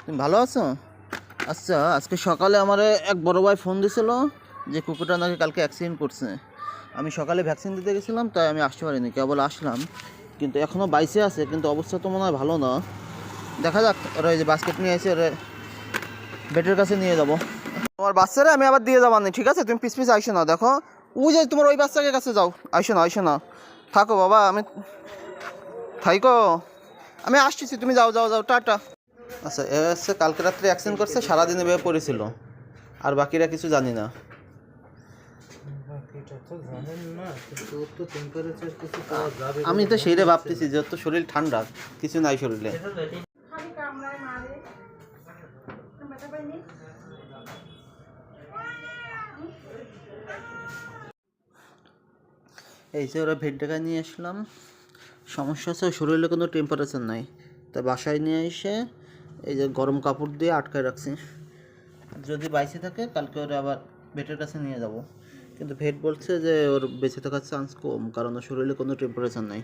তুমি ভালো আছো? আচ্ছা, আজকে সকালে আমার এক বড় ভাই ফোন দিছিল যে কুকুরটা নাকি কালকে অ্যাক্সিডেন্ট করছে। আমি সকালে ভ্যাকসিন দিতে গেছিলাম, তাই আমি আসতে পারিনি, কেবল আসলাম। কিন্তু এখনও বাইসে আছে, কিন্তু অবস্থা তো মনে হয় ভালো না। দেখা যাক, ওরা এই যে বাস্কেট নিয়ে এসে ওরা বেটের কাছে নিয়ে যাবো। তোমার বাচ্চারা আমি আবার দিয়ে যাবানি, ঠিক আছে? তুমি পিস পিস আইসো না, দেখো ওই যে তোমার ওই বাচ্চাকে কাছে যাও। আইসো না থাকো বাবা, আমি থাইকো, আমি আসতেছি, তুমি যাও যাও যাও, টাটা। আচ্ছা, এ হচ্ছে কালকে রাত্রে অ্যাক্সিডেন্ট করছে, সারাদিন এভাবে পড়েছিল, আর বাকিরা কিছু জানি না। আমি তো সেইটা ভাবতেছি যে ওর তো শরীর ঠান্ডা, কিছু নাই শরীরে। এই যে ওরা ভেট ডেকা নিয়ে আসলাম। সমস্যা হচ্ছে ওর শরীরে কোনো টেম্পারেচার নাই, তা বাসায় নিয়ে এসে এই যে গরম কাপড় দিয়ে আটকায় রাখছি। যদি বাইসে থাকে কালকে ওরা আবার ভেটের কাছে নিয়ে যাব। কিন্তু ভেট বলছে যে ওর বেঁচে থাকার চান্স কম, কারণ ওর শরীরে কোনো টেম্পারেচার নাই।